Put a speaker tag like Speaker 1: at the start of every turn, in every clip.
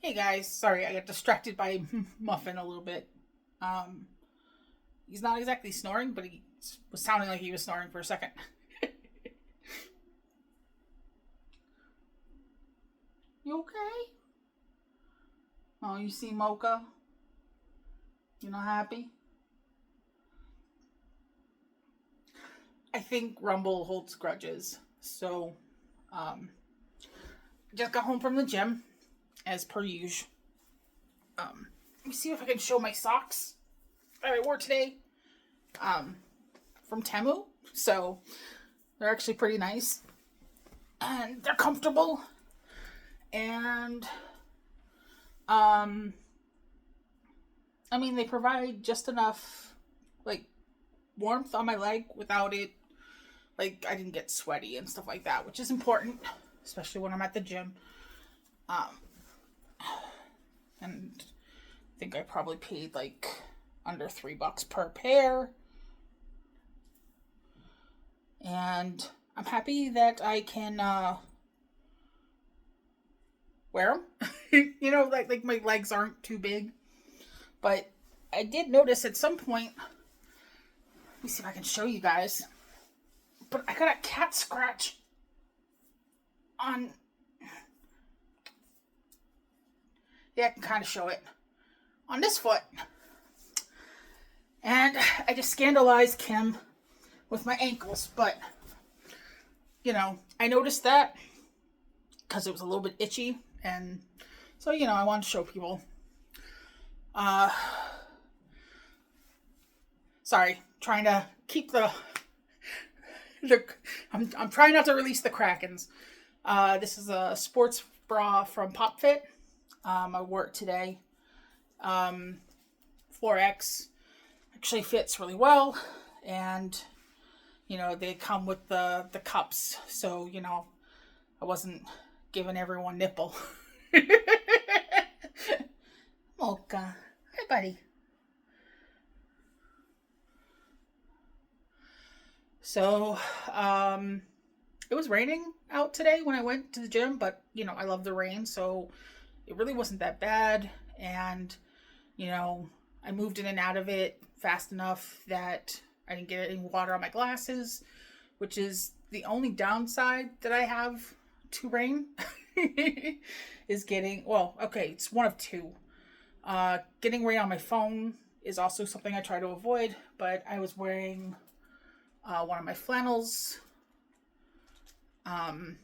Speaker 1: Hey guys, sorry I got distracted by Muffin a little bit. Um, he's not exactly snoring, but he was sounding like he was snoring for a second. You okay? Oh, you see Mocha? You not happy? I think Rumble holds grudges. So, um, just got home from the gym, as per usual. Let me see if I can show my socks that I wore today. Um, from Temu. So, they're actually pretty nice. And they're comfortable. And um I mean they provide just enough like warmth on my leg without it like I didn't get sweaty and stuff like that, which is important, especially when I'm at the gym. Um and I think I probably paid like under $3 per pair. And I'm happy that I can wear them. Like my legs aren't too big. But I did notice at some point, let me see if I can show you guys. But I got a cat scratch on. Yeah, I can kind of show it. On this foot. And I just scandalized Kim with my ankles. But, I noticed that because it was a little bit itchy. And so, I wanted to show people. Uh, Sorry, trying to keep I'm trying not to release the Krakens. This is a sports bra from PopFit. I wore it today. 4X actually fits really well, and they come with the cups, so I wasn't giving everyone nipple. Mocha, hi buddy. So, it was raining out today when I went to the gym, but I love the rain, so it really wasn't that bad. And, you know, I moved in and out of it fast enough that I didn't get any water on my glasses, which is the only downside that I have to rain. Is getting, well, okay, it's one of two. Getting rain on my phone is also something I try to avoid, but I was wearing one of my flannels. Um,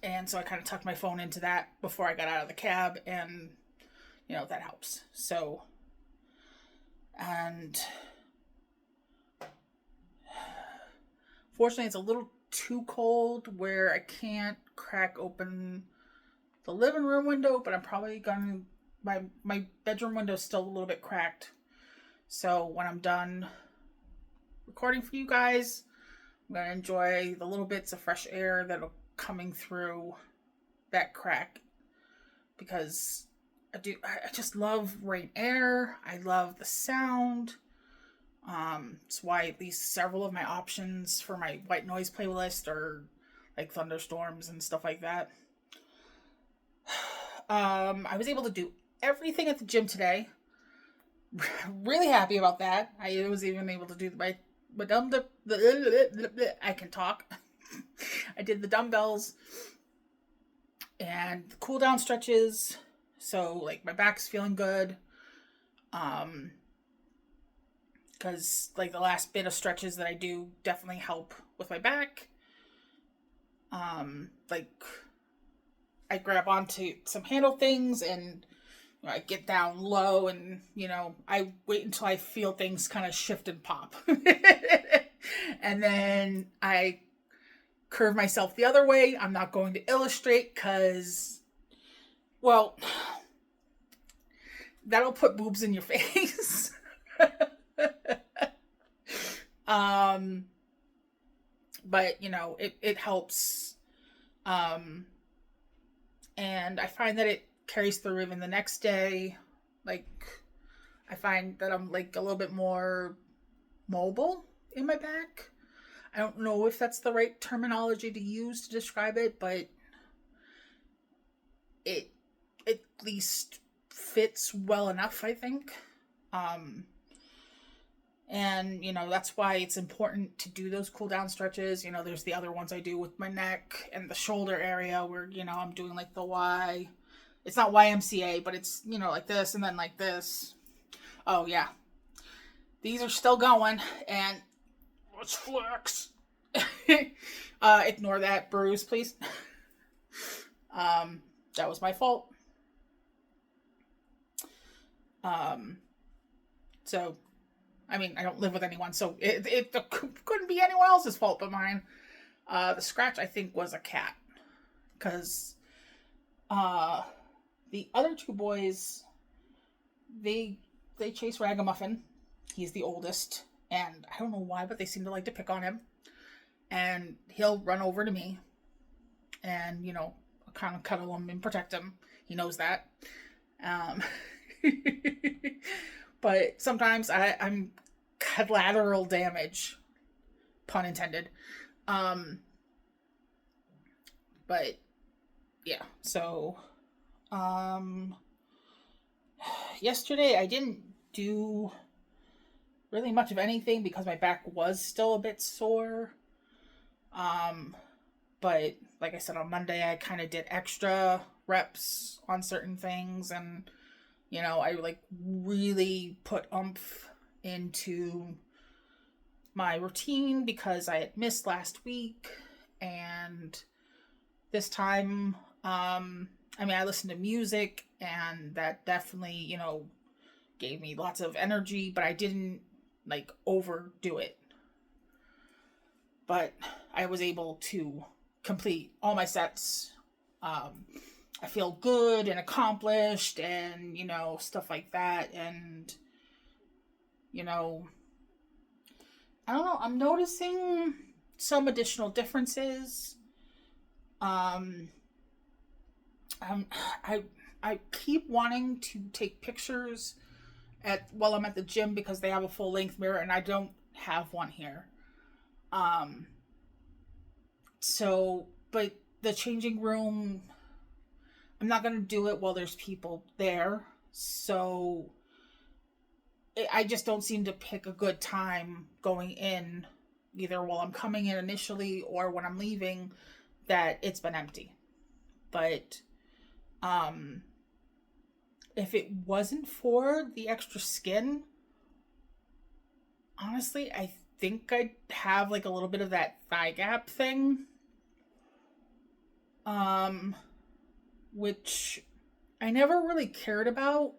Speaker 1: and so I kind of tucked my phone into that before I got out of the cab, and that helps. So, and fortunately, it's a little too cold where I can't crack open the living room window, but I'm probably gonna. My bedroom window is still a little bit cracked. So when I'm done recording for you guys, I'm gonna enjoy the little bits of fresh air that are coming through that crack, because I just love rain air. I love the sound. It's why at least several of my options for my white noise playlist are like thunderstorms and stuff like that. I was able to do everything at the gym today. Really happy about that. I was even able to do I can talk. I did the dumbbells and the cool down stretches. So like my back's feeling good. Because like the last bit of stretches that I do definitely help with my back. Like I grab onto some handle things and I get down low, and I wait until I feel things kind of shift and pop. And then I curve myself the other way. I'm not going to illustrate because, well, that'll put boobs in your face. But it helps. And I find that it carries through even the next day. Like, I find that I'm like a little bit more mobile in my back. I don't know if that's the right terminology to use to describe it, but it at least fits well enough, I think. And, that's why it's important to do those cool down stretches. There's the other ones I do with my neck and the shoulder area where, I'm doing like the Y. It's not YMCA, but it's, like this and then like this. Oh, yeah. These are still going, and let's flex. Ignore that bruise, please. That was my fault. So, I mean, I don't live with anyone, so it couldn't be anyone else's fault but mine. The scratch, I think, was a cat. Because the other two boys, they chase Ragamuffin. He's the oldest. And I don't know why, but they seem to like to pick on him. And he'll run over to me. And, kind of cuddle him and protect him. He knows that. But sometimes I'm collateral damage, pun intended. But yeah, so yesterday I didn't do really much of anything because my back was still a bit sore. But like I said, on Monday I kind of did extra reps on certain things, and I like really put oomph into my routine because I had missed last week, and this time, I listened to music, and that definitely, gave me lots of energy, but I didn't like overdo it. But I was able to complete all my sets. I feel good and accomplished and, stuff like that. And, I don't know, I'm noticing some additional differences. I keep wanting to take pictures while I'm at the gym because they have a full length mirror and I don't have one here. But the changing room, I'm not going to do it while there's people there. So I just don't seem to pick a good time going in, either while I'm coming in initially or when I'm leaving, that it's been empty. But if it wasn't for the extra skin, honestly, I think I'd have like a little bit of that thigh gap thing. Which I never really cared about,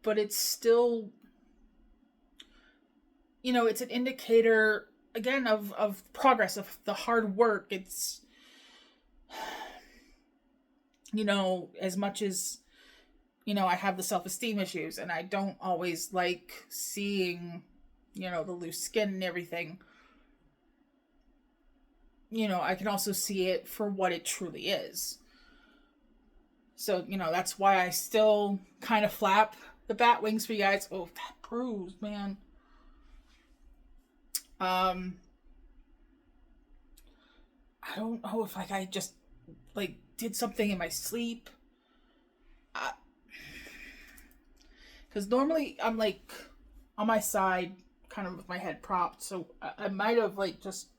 Speaker 1: but it's still, it's an indicator, again, of progress, of the hard work. It's, as much as, I have the self-esteem issues, and I don't always like seeing, the loose skin and everything. I can also see it for what it truly is. So, that's why I still kind of flap the bat wings for you guys. Oh, that bruise, man. I don't know if I just did something in my sleep. Because normally I'm on my side, kind of with my head propped. So I might have just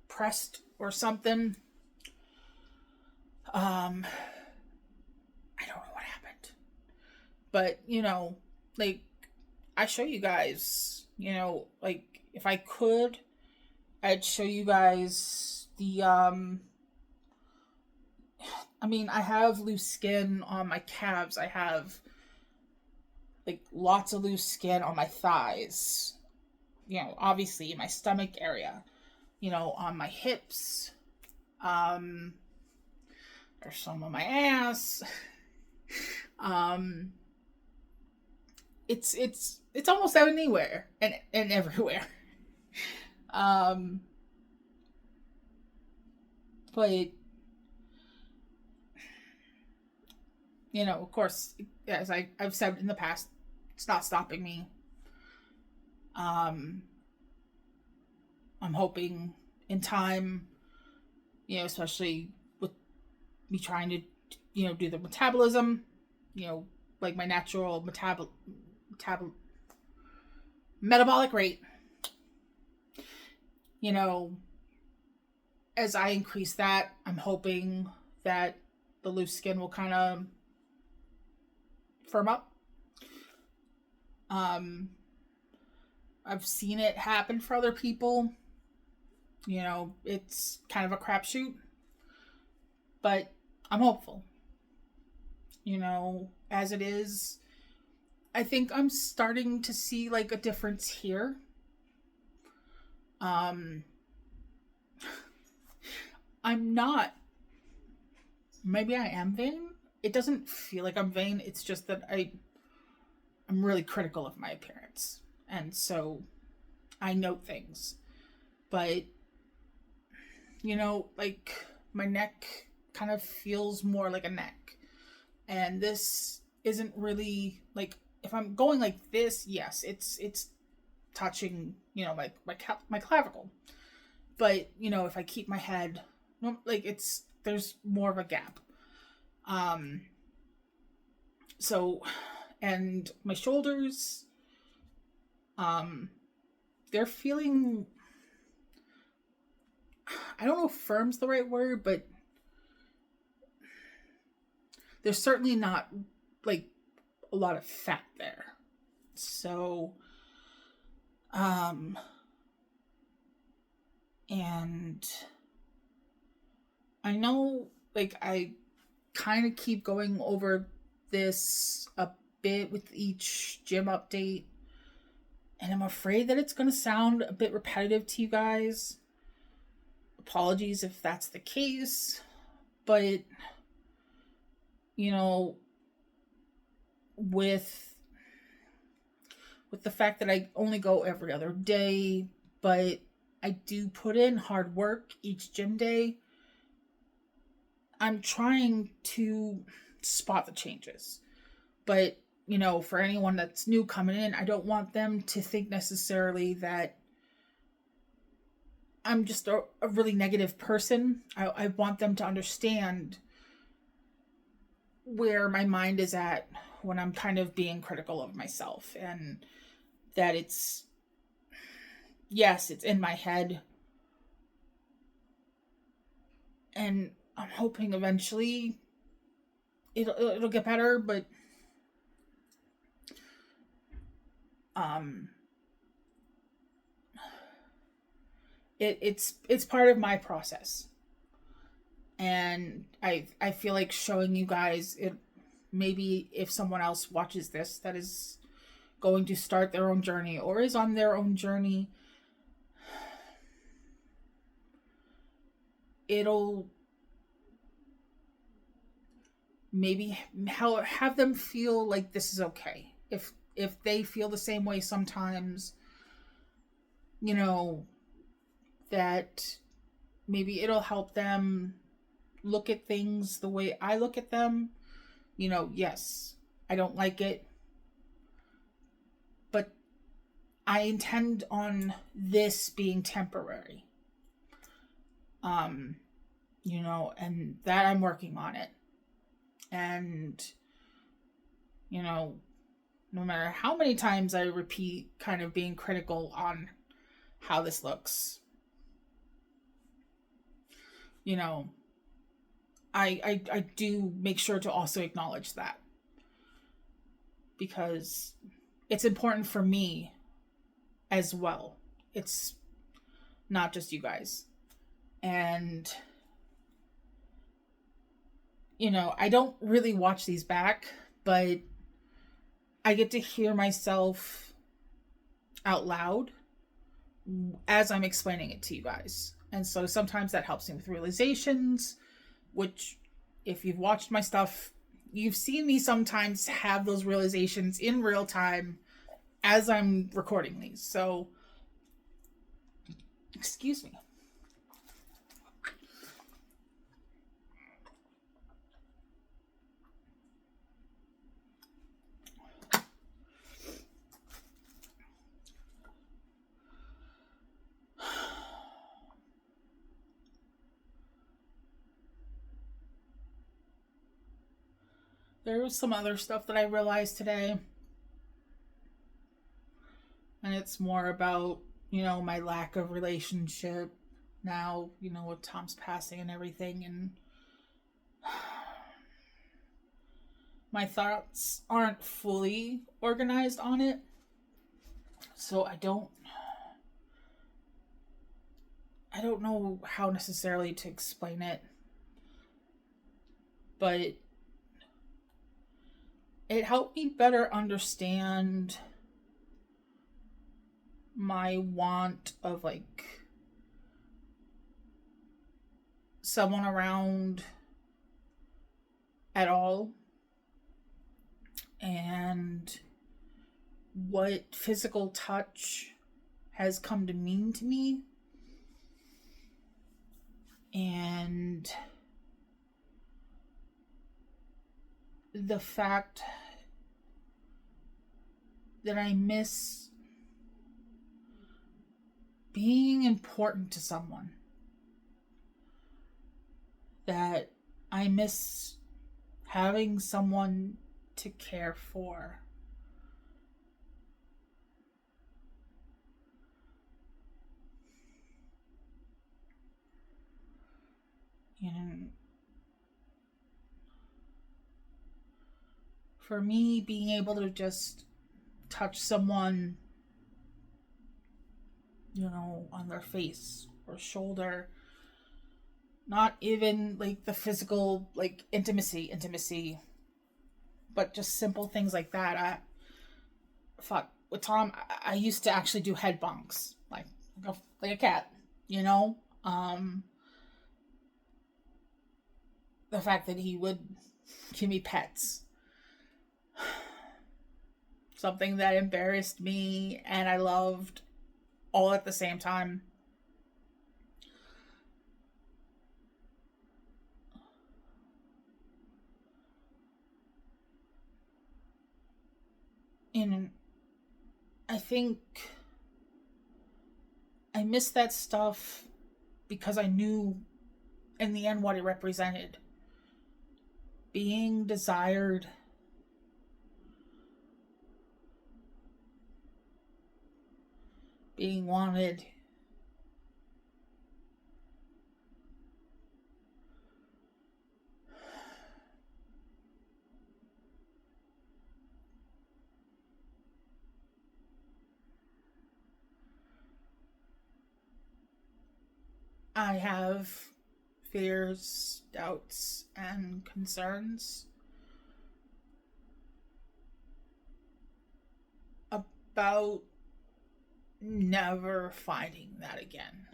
Speaker 1: pressed or something. I don't know what happened. But, I show you guys, if I could, I'd show you guys the, I have loose skin on my calves. I have, lots of loose skin on my thighs. Obviously in my stomach area. On my hips. There's some on my ass. It's almost out anywhere and everywhere. But of course, as I've said in the past, it's not stopping me. I'm hoping in time, especially with me trying to, do the metabolism, like my natural metabolic rate, as I increase that, I'm hoping that the loose skin will kind of firm up. I've seen it happen for other people. It's kind of a crapshoot, but I'm hopeful. As it is, I think I'm starting to see like a difference here. I'm not. Maybe I am vain. It doesn't feel like I'm vain. It's just that I'm really critical of my appearance. And so I note things. But, like my neck kind of feels more like a neck. And this isn't really like, if I'm going like this, yes, it's touching, my clavicle. But, if I keep my head, like there's more of a gap. So, and my shoulders, they're feeling, I don't know if firm's the right word, but there's certainly not like a lot of fat there. So, and I know, like, I kind of keep going over this a bit with each gym update, and I'm afraid that it's going to sound a bit repetitive to you guys. Apologies if that's the case, but with the fact that I only go every other day, but I do put in hard work each gym day, I'm trying to spot the changes. But, for anyone that's new coming in, I don't want them to think necessarily that I'm just a really negative person. I want them to understand where my mind is at when I'm kind of being critical of myself, and that it's in my head, and I'm hoping eventually it'll get better, but it's part of my process. And I feel like showing you guys it, maybe if someone else watches this that is going to start their own journey or is on their own journey, it'll maybe have them feel like this is okay. If they feel the same way sometimes, that maybe it'll help them look at things the way I look at them. Yes, I don't like it, but I intend on this being temporary. And that I'm working on it. And, no matter how many times I repeat kind of being critical on how this looks, I do make sure to also acknowledge that, because it's important for me as well. It's not just you guys. And I don't really watch these back, but I get to hear myself out loud as I'm explaining it to you guys. And so sometimes that helps me with realizations, which, if you've watched my stuff, you've seen me sometimes have those realizations in real time as I'm recording these. So, excuse me. there was some other stuff that I realized today. And it's more about, my lack of relationship now, with Tom's passing and everything. And my thoughts aren't fully organized on it. So I don't know how necessarily to explain it. But it helped me better understand my want of someone around at all, and what physical touch has come to mean to me, and the fact that I miss being important to someone, that I miss having someone to care for. For me, being able to just touch someone, on their face or shoulder, not even the physical, intimacy, but just simple things like that. With Tom, I used to actually do head bonks, like a cat, the fact that he would give me pets, something that embarrassed me and I loved all at the same time. And I think I missed that stuff because I knew in the end what it represented. Being desired, being wanted. I have fears, doubts, and concerns about never finding that again.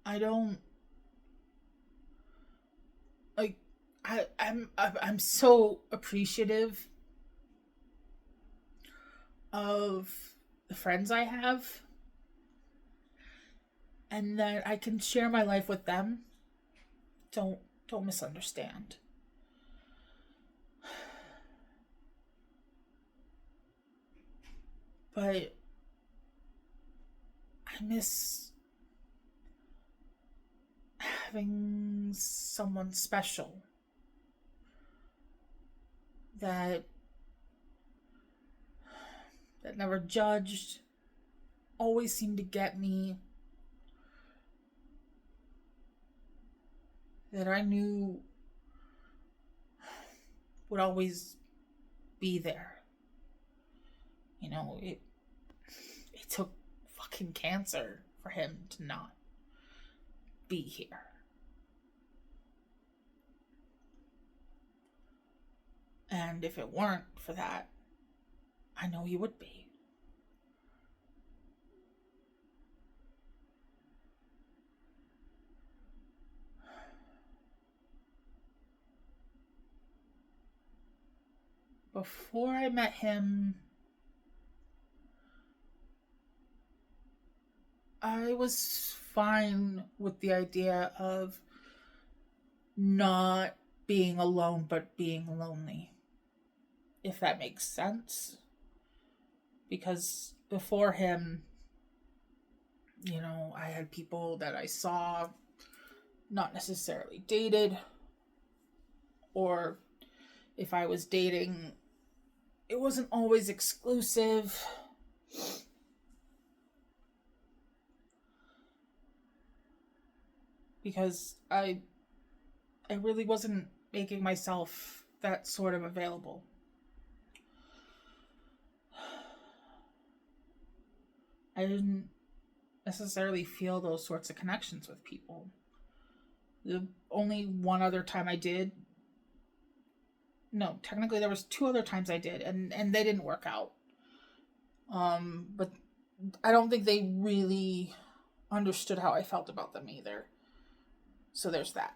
Speaker 1: I don't I'm so appreciative of the friends I have, and that I can share my life with them. Don't misunderstand. But I miss having someone special that never judged, always seemed to get me, that I knew would always be there. It took fucking cancer for him to not be here. And if it weren't for that, I know he would be. Before I met him, I was fine with the idea of not being alone, but being lonely. If that makes sense. because before him, I had people that I saw, not necessarily dated, or if I was dating, it wasn't always exclusive. Because I really wasn't making myself that sort of available. I didn't necessarily feel those sorts of connections with people. The only one other time I did, no, technically there was 2 other times I did, and they didn't work out. But I don't think they really understood how I felt about them either. So there's that.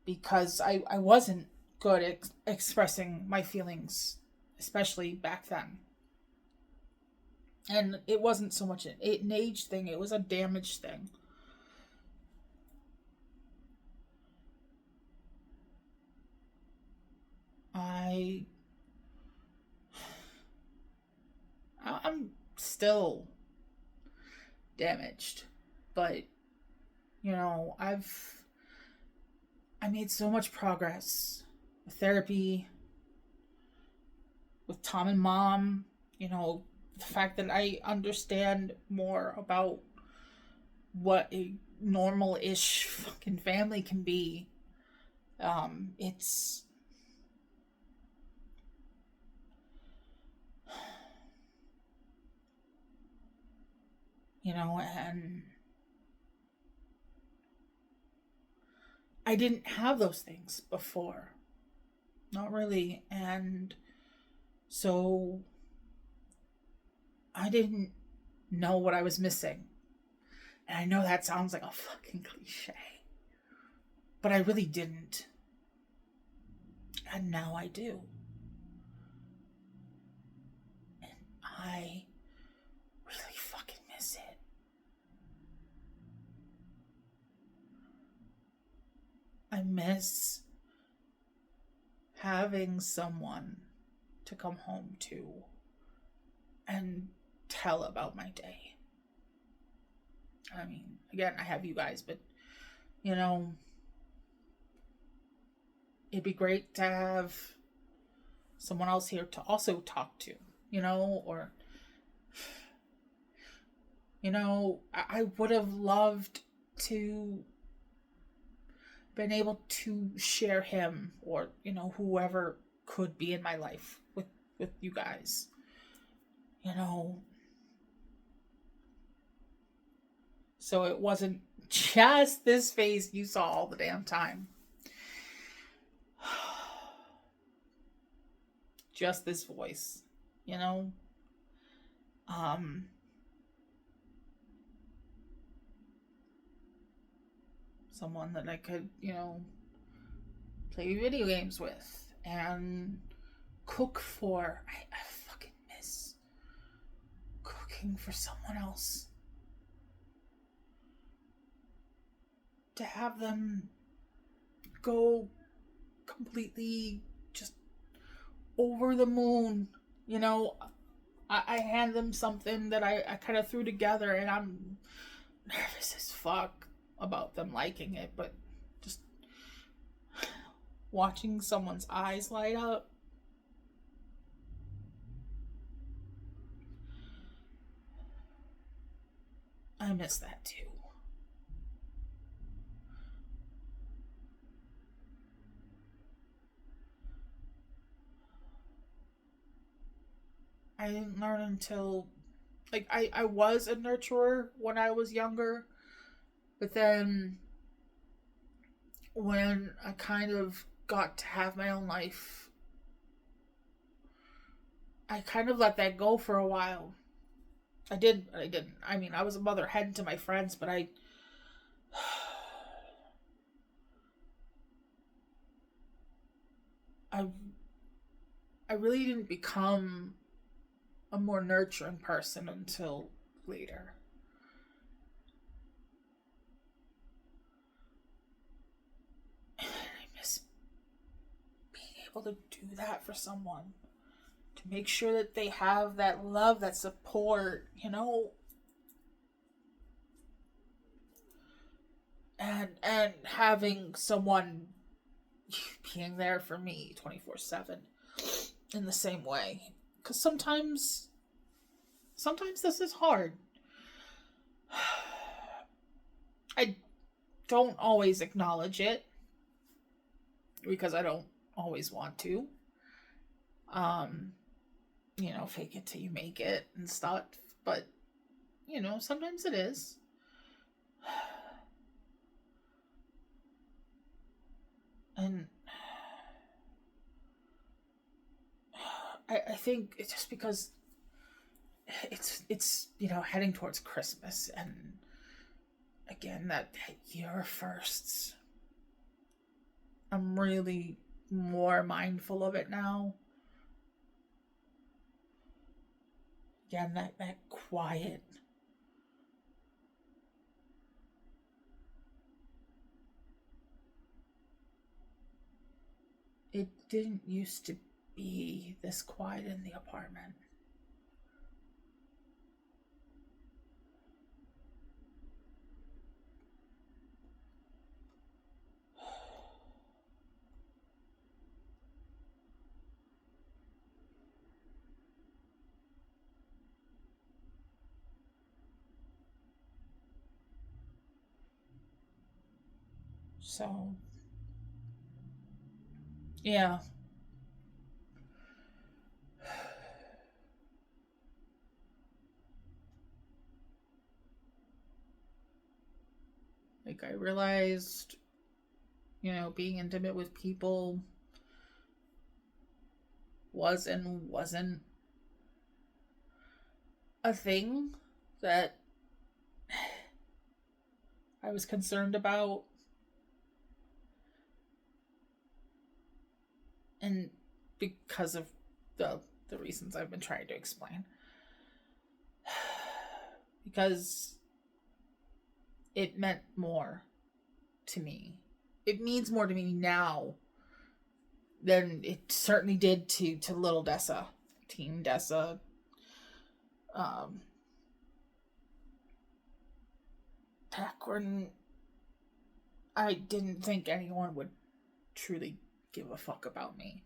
Speaker 1: Because I wasn't good at expressing my feelings, especially back then. And it wasn't so much an age thing, it was a damage thing. I'm still damaged, but I made so much progress with therapy, with Tom and Mom, the fact that I understand more about what a normal-ish fucking family can be. It's and I didn't have those things before. Not really. And so I didn't know what I was missing. And I know that sounds like a fucking cliche, but I really didn't. And now I do. And I really fucking miss it. I miss having someone to come home to and tell about my day. I mean, again, I have you guys, but it'd be great to have someone else here to also talk to, or I would have loved to been able to share him, or whoever could be in my life with you guys. So it wasn't just this face you saw all the damn time. Just this voice, someone that I could, play video games with and cook for. I fucking miss cooking for someone else. To have them go completely just over the moon. I hand them something that I kind of threw together, and I'm nervous as fuck about them liking it, but just watching someone's eyes light up. I miss that too. I didn't learn until, I was a nurturer when I was younger, but then when I kind of got to have my own life, I kind of let that go for a while. I didn't. I mean, I was a mother hen to my friends, but I really didn't become a more nurturing person until later. And I miss being able to do that for someone, to make sure that they have that love, that support, you know, and having someone being there for me 24/7 in the same way. Because sometimes this is hard. I don't always acknowledge it because I don't always want to. You know, fake it till you make it and stuff. But, you know, sometimes it is. And I think it's just because it's you know, heading towards Christmas, and again, that year firsts. I'm really more mindful of it now. Again, that quiet. It didn't used to be this quiet in the apartment. So, yeah. Like, I realized, you know, being intimate with people was and wasn't a thing that I was concerned about. And because of the reasons I've been trying to explain. Because it meant more to me. It means more to me now than it certainly did to little Dessa, teen Dessa. Back when I didn't think anyone would truly give a fuck about me.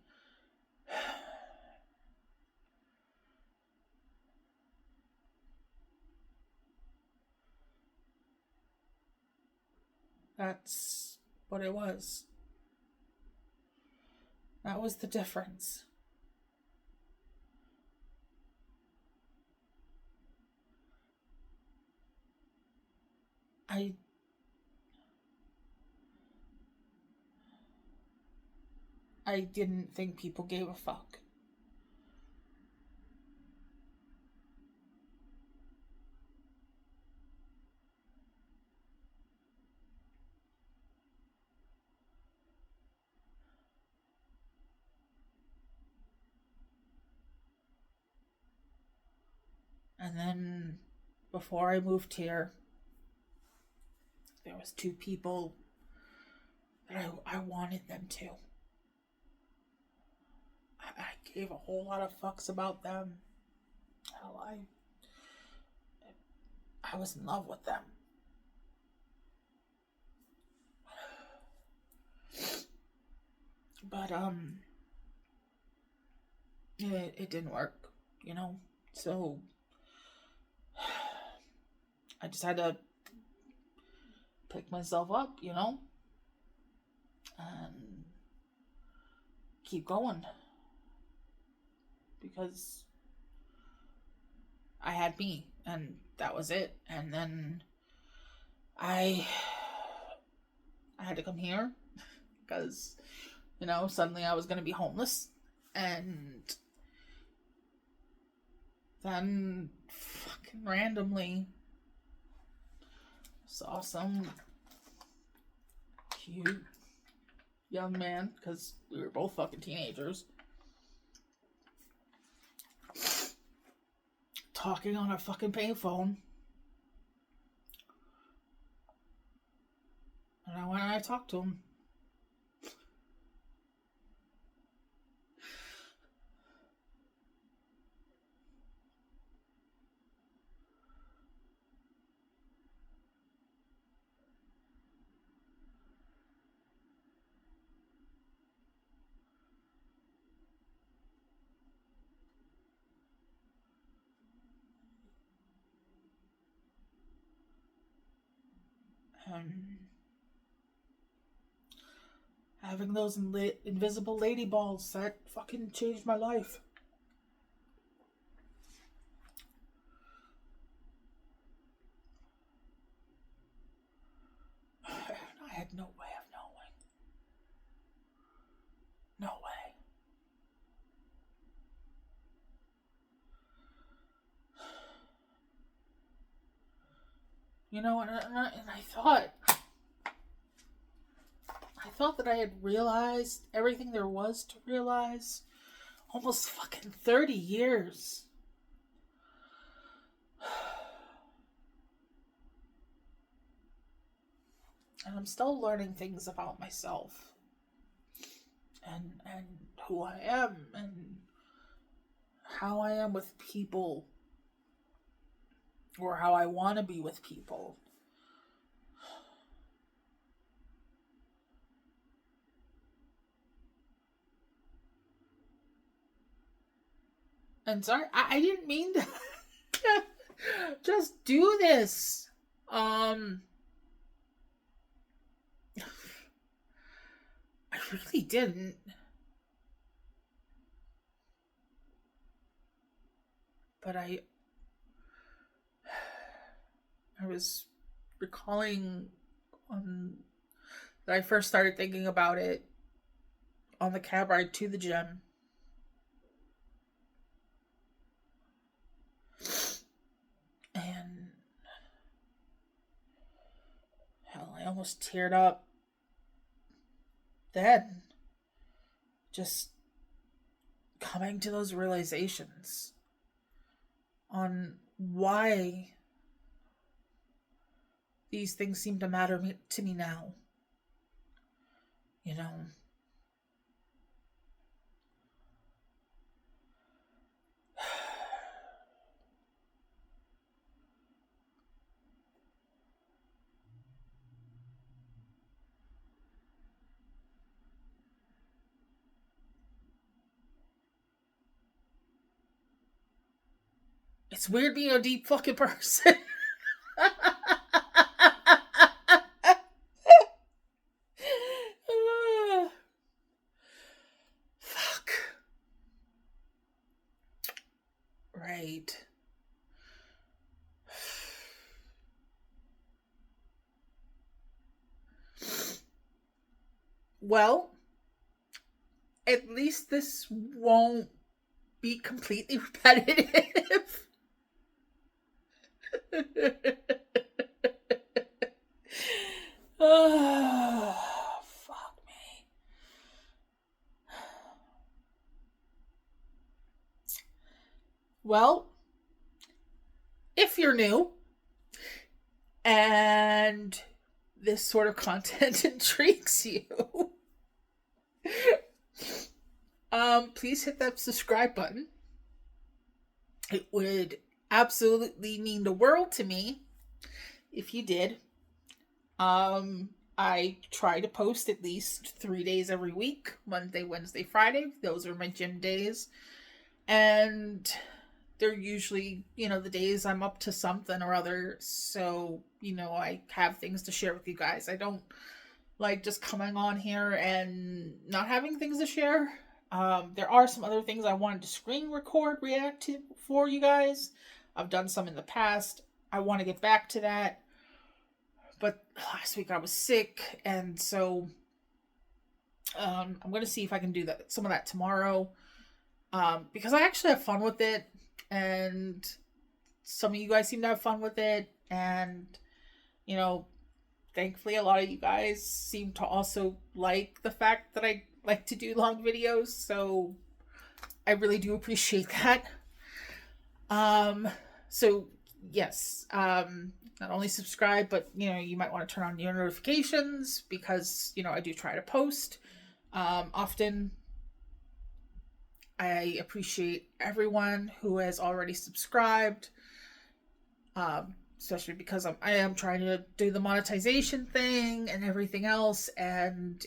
Speaker 1: That's what it was. That was the difference. I didn't think people gave a fuck. And then before I moved here, there was 2 people that I wanted them to. I gave a whole lot of fucks about them. Hell, I was in love with them. But it didn't work, you know. So I just had to pick myself up, you know, and keep going. Because I had me, and that was it. And then I had to come here because, you know, suddenly I was going to be homeless. And then fucking randomly saw some cute young man, because we were both fucking teenagers, talking on a fucking payphone. And I went and I talked to him. Um, Having those invisible lady balls, that fucking changed my life. I had no way of knowing. No way. You know, and I thought that I had realized everything there was to realize. Almost fucking 30 years. And I'm still learning things about myself. And who I am and how I am with people. Or how I want to be with people. And sorry, I didn't mean to just do this. I really didn't. But I was recalling that I first started thinking about it on the cab ride to the gym. And hell, I almost teared up then. Just coming to those realizations on why these things seem to matter to me now. You know. It's weird being a deep fucking person. Fuck. Right. Well, at least this won't be completely repetitive. Oh, fuck me. Well, if you're new and this sort of content intrigues you, please hit that subscribe button. It would absolutely mean the world to me if you did. I try to post at least 3 days every week. Monday, Wednesday, Friday. Those are my gym days. And they're usually, the days I'm up to something or other. So, I have things to share with you guys. I don't like just coming on here and not having things to share. There are some other things I wanted to screen record, react to for you guys. I've done some in the past. I want to get back to that. But last week I was sick, and so I'm going to see if I can do some of that tomorrow. Because I actually have fun with it, and some of you guys seem to have fun with it, and, thankfully a lot of you guys seem to also like the fact that I like to do long videos, so I really do appreciate that. So yes, not only subscribe, but you might want to turn on your notifications because I do try to post often. I appreciate everyone who has already subscribed, especially because I am trying to do the monetization thing and everything else, and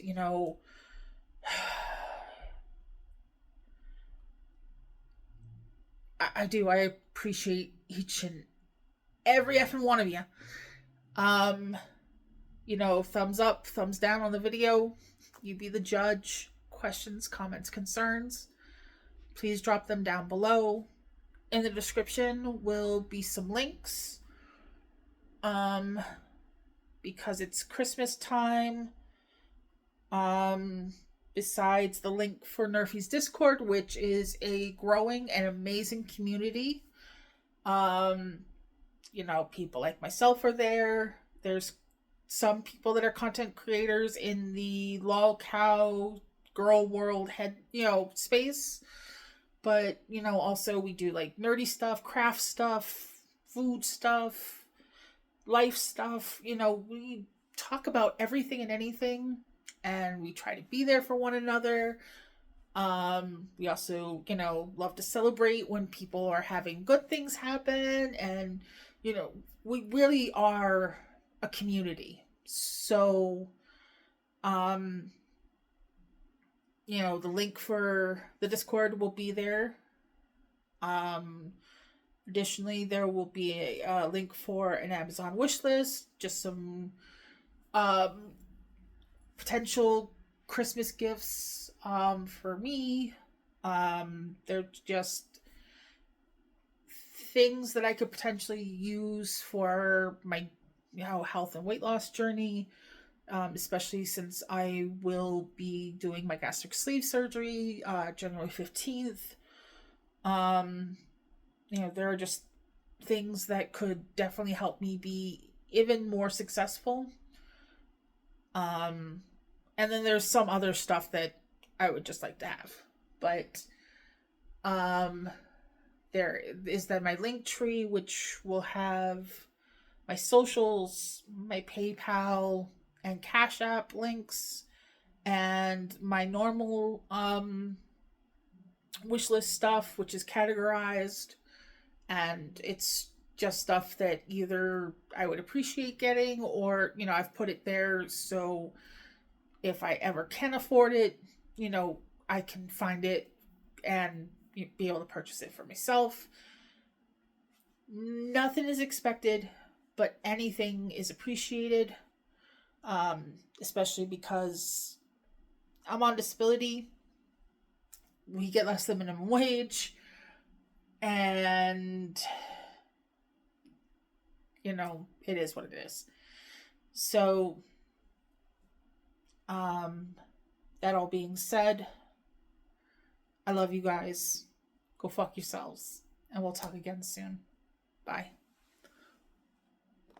Speaker 1: I appreciate each and every effing one of you. thumbs up, thumbs down on the video. You be the judge. Questions, comments, concerns, please drop them down below. In the description will be some links. Because it's Christmas time. Besides the link for Nerfy's Discord, which is a growing and amazing community. People like myself are there. There's some people that are content creators in the lolcow Gorl World space. But, also we do like nerdy stuff, craft stuff, food stuff, life stuff. We talk about everything and anything, and we try to be there for one another. We also, love to celebrate when people are having good things happen, and, we really are a community. So, the link for the Discord will be there. Additionally, there will be a link for an Amazon wish list, just some potential Christmas gifts for me. They're just things that I could potentially use for my health and weight loss journey. Especially since I will be doing my gastric sleeve surgery January 15th. There are just things that could definitely help me be even more successful. And then there's some other stuff that I would just like to have. But there is then my link tree, which will have my socials, my PayPal and Cash App links, and my normal wish list stuff, which is categorized, and it's just stuff that either I would appreciate getting, or I've put it there so if I ever can afford it, I can find it and be able to purchase it for myself. Nothing is expected, but anything is appreciated. Especially because I'm on disability. We get less than minimum wage, and it is what it is. So that all being said, I love you guys. Go fuck yourselves, and we'll talk again soon. Bye.